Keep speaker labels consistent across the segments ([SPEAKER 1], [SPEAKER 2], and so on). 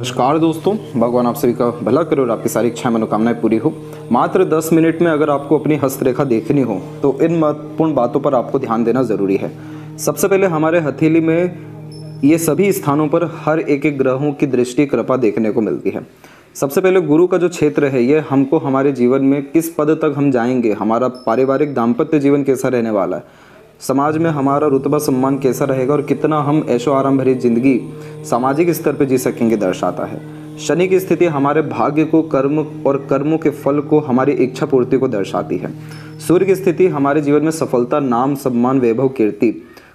[SPEAKER 1] नमस्कार दोस्तों, भगवान आप सभी का भला करे और आपकी सारी इच्छाएं मनोकामनाएं पूरी हो। मात्र 10 मिनट में अगर आपको अपनी हस्तरेखा देखनी हो तो इन महत्वपूर्ण बातों पर आपको ध्यान देना ज़रूरी है। सबसे पहले हमारे हथेली में ये सभी स्थानों पर हर एक ग्रहों की दृष्टि कृपा देखने को मिलती है। सबसे पहले गुरु का जो क्षेत्र है ये हमको हमारे जीवन में किस पद तक हम जाएंगे, हमारा पारिवारिक दाम्पत्य जीवन कैसा रहने वाला है, समाज में हमारा रुतबा सम्मान कैसा रहेगा और कितना हम ऐशो आराम भरी जिंदगी सामाजिक स्तर पर जी सकेंगे दर्शाता है। शनि की स्थिति हमारे भाग्य को, कर्म और कर्मों के फल को, हमारी इच्छा पूर्ति को दर्शाती है। सूर्य की स्थिति हमारे जीवन में सफलता, नाम, सम्मान, वैभव, कीर्ति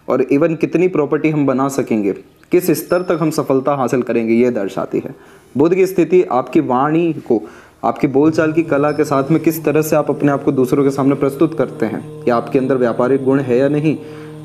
[SPEAKER 1] और इवन कितनी प्रॉपर्टी हम बना सकेंगे, किस स्तर तक हम सफलता हासिल करेंगे, ये दर्शाती है। बुध की स्थिति आपकी वाणी को, आपकी बोलचाल की कला के साथ में किस तरह से आप अपने आप को दूसरों के सामने प्रस्तुत करते हैं, या आपके अंदर व्यापारिक गुण है या नहीं,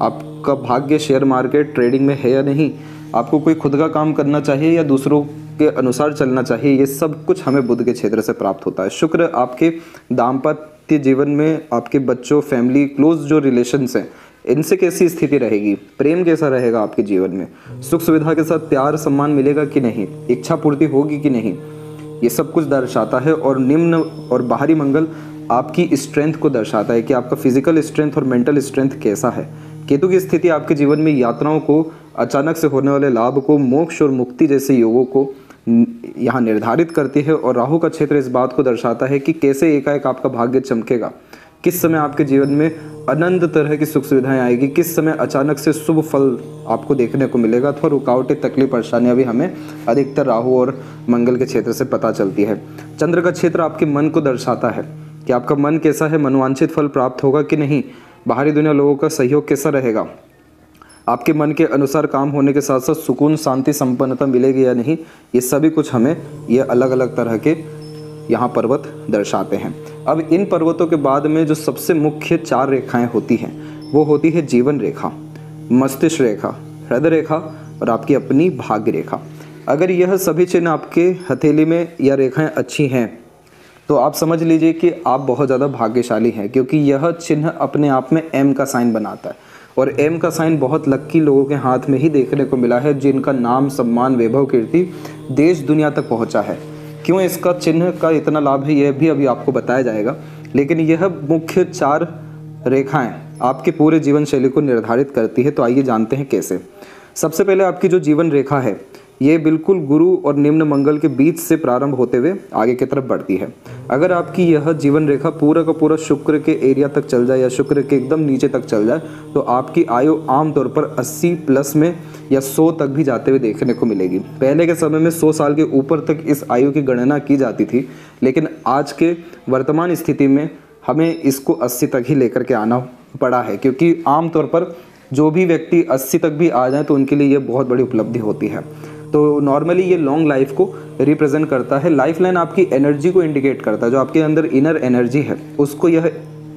[SPEAKER 1] आपका भाग्य शेयर मार्केट ट्रेडिंग में है या नहीं, आपको कोई खुद का काम करना चाहिए या दूसरों के अनुसार चलना चाहिए, ये सब कुछ हमें बुध के क्षेत्र से प्राप्त होता है। शुक्र आपके दाम्पत्य जीवन में, आपके बच्चों, फैमिली, क्लोज जो रिलेशंस हैं, इनसे कैसी स्थिति रहेगी, प्रेम कैसा रहेगा आपके जीवन में, सुख सुविधा के साथ प्यार सम्मान मिलेगा कि नहीं, इच्छा पूर्ति होगी कि नहीं, ये सब कुछ दर्शाता है। और निम्न और बाहरी मंगल आपकी स्ट्रेंथ को दर्शाता है कि आपका फिजिकल स्ट्रेंथ और मेंटल स्ट्रेंथ कैसा है। केतु की स्थिति आपके जीवन में यात्राओं को, अचानक से होने वाले लाभ को, मोक्ष और मुक्ति जैसे योगों को यहाँ निर्धारित करती है। और राहु का क्षेत्र इस बात को दर्शाता है कि कैसे एकाएक आपका भाग्य चमकेगा, किस समय आपके जीवन में अनंत तरह की सुख सुविधाएं आएगी, किस समय अचानक से शुभ फल आपको देखने को मिलेगा। अथवा रुकावटें, तकलीफ, परेशानियां भी हमें अधिकतर राहु और मंगल के क्षेत्र से पता चलती है। चंद्र का क्षेत्र आपके मन को दर्शाता है कि आपका मन कैसा है, मनोवांछित फल प्राप्त होगा कि नहीं, बाहरी दुनिया लोगों का सहयोग कैसा रहेगा, आपके मन के अनुसार काम होने के साथ साथ सुकून, शांति, संपन्नता मिलेगी या नहीं, ये सभी कुछ हमें ये अलग अलग तरह के यहाँ पर्वत दर्शाते हैं। अब इन पर्वतों के बाद में जो सबसे मुख्य 4 रेखाएं होती हैं वो होती है जीवन रेखा, मस्तिष्क रेखा, हृदय रेखा और आपकी अपनी भाग्य रेखा। अगर यह सभी चिन्ह आपके हथेली में या रेखाएं अच्छी हैं तो आप समझ लीजिए कि आप बहुत ज़्यादा भाग्यशाली हैं, क्योंकि यह चिन्ह अपने आप में एम का साइन बनाता है। और एम का साइन बहुत लक्की लोगों के हाथ में ही देखने को मिला है, जिनका नाम, सम्मान, वैभव, कीर्ति देश दुनिया तक पहुंचा है। क्यों इसका चिन्ह का इतना लाभ है यह भी अभी आपको बताया जाएगा, लेकिन यह मुख्य 4 रेखाएं आपके पूरे जीवन शैली को निर्धारित करती है। तो आइए जानते हैं कैसे। सबसे पहले आपकी जो जीवन रेखा है ये बिल्कुल गुरु और निम्न मंगल के बीच से प्रारंभ होते हुए आगे की तरफ बढ़ती है। अगर आपकी यह जीवन रेखा पूरा का पूरा शुक्र के एरिया तक चल जाए या शुक्र के एकदम नीचे तक चल जाए तो आपकी आयु आमतौर पर 80 प्लस में या 100 तक भी जाते हुए देखने को मिलेगी। पहले के समय में 100 साल के ऊपर तक इस आयु की गणना की जाती थी, लेकिन आज के वर्तमान स्थिति में हमें इसको 80 तक ही लेकर के आना पड़ा है, क्योंकि आमतौर पर जो भी व्यक्ति 80 तक भी आ जाए तो उनके लिए ये बहुत बड़ी उपलब्धि होती है। तो नॉर्मली ये लॉन्ग लाइफ को रिप्रेजेंट करता है। लाइफ लाइन आपकी एनर्जी को इंडिकेट करता है, जो आपके अंदर इनर एनर्जी है उसको यह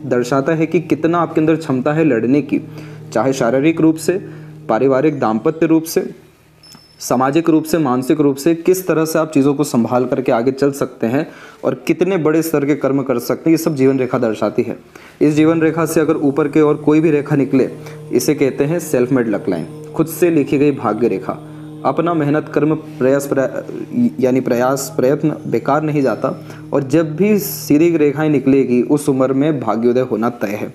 [SPEAKER 1] दर्शाता है कि कितना आपके अंदर क्षमता है लड़ने की, चाहे शारीरिक रूप से, पारिवारिक दाम्पत्य रूप से, सामाजिक रूप से, मानसिक रूप से, किस तरह से आप चीज़ों को संभाल करके आगे चल सकते हैं और कितने बड़े स्तर के कर्म कर सकते हैं, ये सब जीवन रेखा दर्शाती है। इस जीवन रेखा से अगर ऊपर के और कोई भी रेखा निकले, इसे कहते हैं सेल्फ मेड लक लाइन, खुद से लिखी गई भाग्य रेखा। अपना मेहनत, कर्म, प्रयास, प्रयत्न बेकार नहीं जाता, और जब भी सीधी रेखाएं निकलेगी उस उम्र में भाग्योदय होना तय है।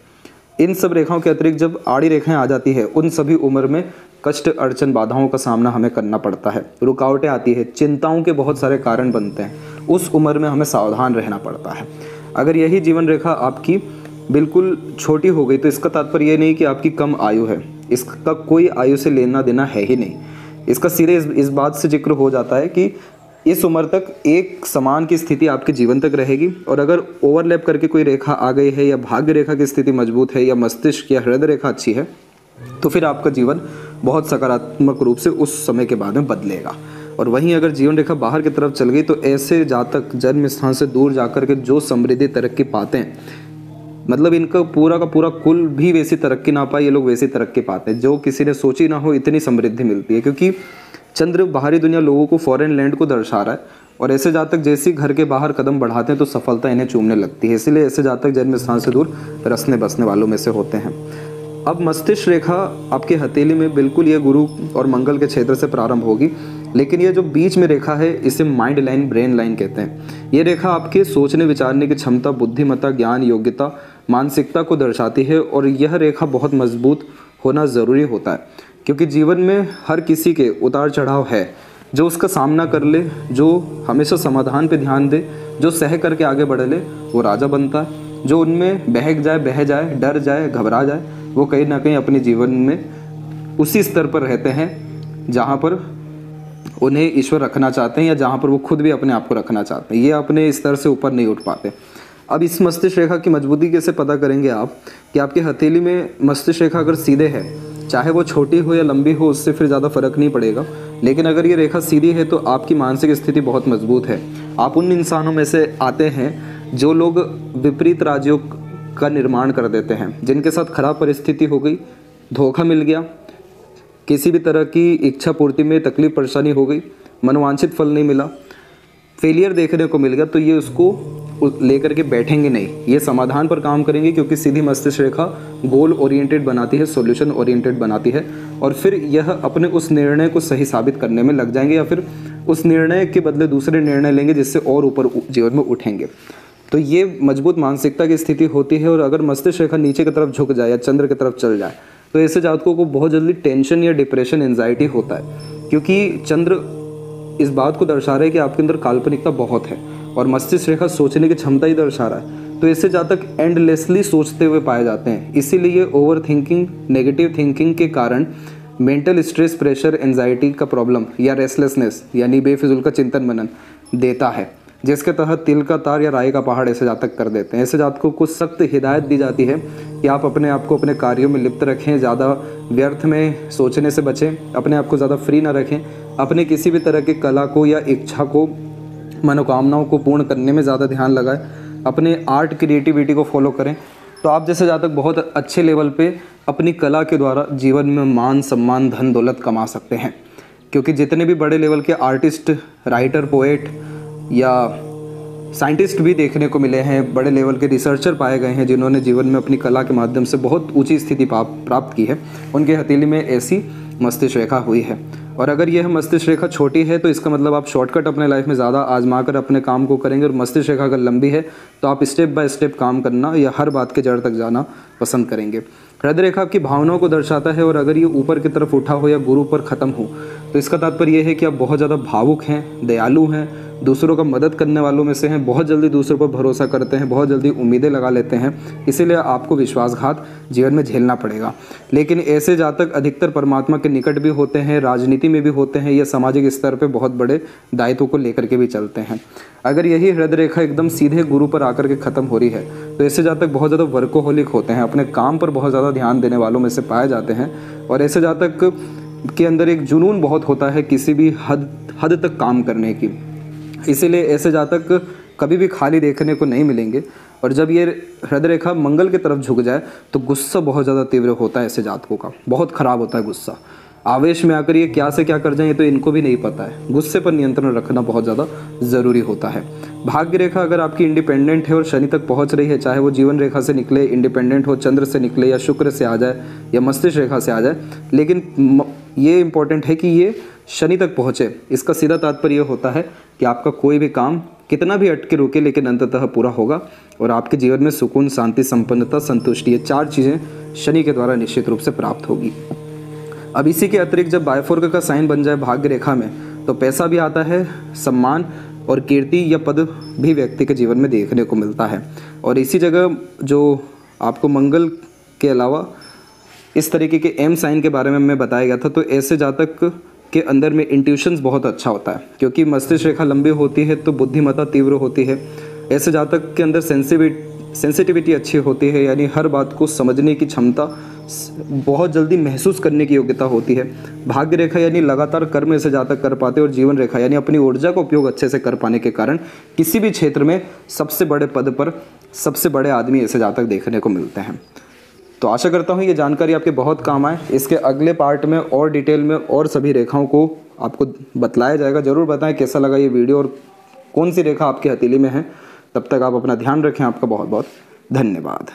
[SPEAKER 1] इन सब रेखाओं के अतिरिक्त जब आड़ी रेखाएं आ जाती है उन सभी उम्र में कष्ट, अड़चन, बाधाओं का सामना हमें करना पड़ता है, रुकावटें आती है, चिंताओं के बहुत सारे कारण बनते हैं। उस उम्र में हमें सावधान रहना पड़ता है। अगर यही जीवन रेखा आपकी बिल्कुल छोटी हो गई तो इसका तात्पर्य ये नहीं कि आपकी कम आयु है, इसका कोई आयु से लेना देना है ही नहीं। इसका सीधे इस बात से जिक्र हो जाता है कि इस उम्र तक एक समान की स्थिति आपके जीवन तक रहेगी, और अगर ओवरलैप करके कोई रेखा आ गई है या भाग्य रेखा की स्थिति मजबूत है या मस्तिष्क या हृदय रेखा अच्छी है तो फिर आपका जीवन बहुत सकारात्मक रूप से उस समय के बाद में बदलेगा। और वहीं अगर जीवन रेखा बाहर की तरफ चल गई तो ऐसे जातक जन्म स्थान से दूर जाकर के जो समृद्धि तरक्की पाते हैं, मतलब इनका पूरा का पूरा कुल भी वैसी तरक्की ना पाए, ये लोग वैसी तरक्की पाते हैं जो किसी ने सोची ना हो, इतनी समृद्धि मिलती है। क्योंकि चंद्र बाहरी दुनिया लोगों को, फॉरेन लैंड को दर्शा रहा है, और ऐसे जातक जैसे घर के बाहर कदम बढ़ाते हैं तो सफलता इन्हें चूमने लगती है। इसीलिए ऐसे जातक जन्म स्थान से दूर रसने बसने वालों में से होते हैं। अब मस्तिष्क रेखा आपके हथेली में बिल्कुल ये गुरु और मंगल के क्षेत्र से प्रारंभ होगी। लेकिन ये जो बीच में रेखा है इसे माइंड लाइन, ब्रेन लाइन कहते हैं। ये रेखा आपके सोचने विचारने की क्षमता, बुद्धिमत्ता, ज्ञान, योग्यता, मानसिकता को दर्शाती है। और यह रेखा बहुत मजबूत होना ज़रूरी होता है, क्योंकि जीवन में हर किसी के उतार चढ़ाव है। जो उसका सामना कर ले, जो हमेशा समाधान पे ध्यान दे, जो सह करके आगे बढ़ ले, वो राजा बनता है। जो उनमें बहक जाए, बह जाए, डर जाए, घबरा जाए, वो कहीं ना कहीं अपने जीवन में उसी स्तर पर रहते हैं जहाँ पर उन्हें ईश्वर रखना चाहते हैं, या जहाँ पर वो खुद भी अपने आप को रखना चाहते हैं। ये अपने स्तर से ऊपर नहीं उठ पाते। अब इस मस्तिष्क रेखा की मजबूती कैसे पता करेंगे आप, कि आपकी हथेली में मस्तिष्क रेखा अगर सीधे है, चाहे वो छोटी हो या लंबी हो, उससे फिर ज़्यादा फर्क नहीं पड़ेगा। लेकिन अगर ये रेखा सीधी है तो आपकी मानसिक स्थिति बहुत मजबूत है। आप उन इंसानों में से आते हैं जो लोग विपरीत राज्यों का निर्माण कर देते हैं, जिनके साथ खराब परिस्थिति हो गई, धोखा मिल गया, किसी भी तरह की इच्छा पूर्ति में तकलीफ परेशानी हो गई, मनोवांछित फल नहीं मिला, फेलियर देखने को मिल गया, तो ये उसको लेकर के बैठेंगे नहीं, ये समाधान पर काम करेंगे। क्योंकि सीधी मस्तिष्क रेखा गोल ओरिएंटेड बनाती है, सॉल्यूशन ओरिएंटेड बनाती है, और फिर यह अपने उस निर्णय को सही साबित करने में लग जाएंगे, या फिर उस निर्णय के बदले दूसरे निर्णय लेंगे जिससे और ऊपर जीवन में उठेंगे। तो ये मजबूत मानसिकता की स्थिति होती है। और अगर मस्तिष्क रेखा नीचे की तरफ झुक जाए या चंद्र की तरफ चल जाए तो ऐसे जातकों को बहुत जल्दी टेंशन या डिप्रेशन, एंजाइटी होता है, क्योंकि चंद्र इस बात को दर्शा रहा है कि आपके अंदर काल्पनिकता बहुत है, और मस्तिष्क रेखा सोचने की क्षमता ही दर्शा रहा है। तो ऐसे जातक एंडलेसली सोचते हुए पाए जाते हैं। इसीलिए ओवर थिंकिंग, नेगेटिव थिंकिंग के कारण मेंटल स्ट्रेस, प्रेशर, एंजाइटी का प्रॉब्लम या रेस्टलेसनेस यानी बेफिजूल का चिंतन मनन देता है, जिसके तहत तिल का तार या राई का पहाड़ ऐसे जातक कर देते हैं। ऐसे जातकों को सख्त हिदायत दी जाती है कि आप अपने आप को अपने कार्यों में लिप्त रखें, ज़्यादा व्यर्थ में सोचने से बचें, अपने आप को ज़्यादा फ्री ना रखें, अपने किसी भी तरह की कला को या इच्छा को, मनोकामनाओं को पूर्ण करने में ज़्यादा ध्यान लगाएं, अपने आर्ट, क्रिएटिविटी को फॉलो करें। तो आप जैसे जातक बहुत अच्छे लेवल पे अपनी कला के द्वारा जीवन में मान, सम्मान, धन, दौलत कमा सकते हैं। क्योंकि जितने भी बड़े लेवल के आर्टिस्ट, राइटर, पोएट या साइंटिस्ट भी देखने को मिले हैं, बड़े लेवल के रिसर्चर पाए गए हैं जिन्होंने जीवन में अपनी कला के माध्यम से बहुत ऊंची स्थिति प्राप्त की है, उनके हथेली में ऐसी मस्तिष्क रेखा हुई है। और अगर यह मस्तिष्क रेखा छोटी है तो इसका मतलब आप शॉर्टकट अपने लाइफ में ज़्यादा आजमा कर अपने काम को करेंगे, और मस्तिष्क रेखा अगर लंबी है तो आप स्टेप बाय स्टेप काम करना या हर बात के जड़ तक जाना पसंद करेंगे। हृदय रेखा आपकी भावनाओं को दर्शाता है, और अगर ये ऊपर की तरफ उठा हो या गुरु पर ख़त्म हो तो इसका तात्पर्य यह है कि आप बहुत ज़्यादा भावुक हैं, दयालु हैं, दूसरों का मदद करने वालों में से हैं, बहुत जल्दी दूसरों पर भरोसा करते हैं, बहुत जल्दी उम्मीदें लगा लेते हैं, इसीलिए आपको विश्वासघात जीवन में झेलना पड़ेगा। लेकिन ऐसे जातक अधिकतर परमात्मा के निकट भी होते हैं, राजनीति में भी होते हैं, या सामाजिक स्तर पर बहुत बड़े दायित्वों को लेकर के भी चलते हैं। अगर यही हृदय रेखा एकदम सीधे गुरु पर आकर के ख़त्म हो रही है तो ऐसे जातक बहुत ज़्यादा वर्कोहोलिक होते हैं, अपने काम पर बहुत ज़्यादा ध्यान देने वालों में से पाए जाते हैं, और ऐसे जातक के अंदर एक जुनून बहुत होता है किसी भी हद तक काम करने की। इसीलिए ऐसे जातक कभी भी खाली देखने को नहीं मिलेंगे। और जब ये हृदय रेखा मंगल की तरफ झुक जाए तो गुस्सा बहुत ज़्यादा तीव्र होता है, ऐसे जातकों का बहुत ख़राब होता है गुस्सा। आवेश में आकर ये क्या से क्या कर जाए ये तो इनको भी नहीं पता है। गुस्से पर नियंत्रण रखना बहुत ज़्यादा ज़रूरी होता है। भाग्य रेखा अगर आपकी इंडिपेंडेंट है और शनि तक पहुंच रही है, चाहे वो जीवन रेखा से निकले, इंडिपेंडेंट हो, चंद्र से निकले, या शुक्र से आ जाए, या मस्तिष्क रेखा से आ जाए, लेकिन ये इंपॉर्टेंट है कि ये शनि तक पहुँचे। इसका सीधा तात्पर्य ये होता है कि आपका कोई भी काम कितना भी अटके रुके लेकिन अंततः पूरा होगा, और आपके जीवन में सुकून, शांति, संपन्नता, संतुष्टि, ये 4 चीज़ें शनि के द्वारा निश्चित रूप से प्राप्त होगी। अब इसी के अतिरिक्त जब बायफोर्क का साइन बन जाए भाग्य रेखा में तो पैसा भी आता है, सम्मान और कीर्ति या पद भी व्यक्ति के जीवन में देखने को मिलता है। और इसी जगह जो आपको मंगल के अलावा इस तरीके के एम साइन के बारे में मैं बताया गया था, तो ऐसे जातक के अंदर में इंट्यूशंस बहुत अच्छा होता है, क्योंकि मस्तिष्क रेखा लंबी होती है तो बुद्धिमत्ता तीव्र होती है। ऐसे जातक के अंदर सेंसिटिविटी अच्छी होती है, यानी हर बात को समझने की क्षमता, बहुत जल्दी महसूस करने की योग्यता होती है। भाग्य रेखा यानी लगातार कर्म ऐसे जातक कर पाते हैं, और जीवन रेखा यानी अपनी ऊर्जा का उपयोग अच्छे से कर पाने के कारण किसी भी क्षेत्र में सबसे बड़े पद पर सबसे बड़े आदमी ऐसे जातक देखने को मिलते हैं। तो आशा करता हूँ ये जानकारी आपके बहुत काम आए। इसके अगले पार्ट में और डिटेल में और सभी रेखाओं को आपको बतलाया जाएगा। ज़रूर बताएं कैसा लगा ये वीडियो और कौन सी रेखा आपकी हथेली में है। तब तक आप अपना ध्यान रखें। आपका बहुत बहुत धन्यवाद।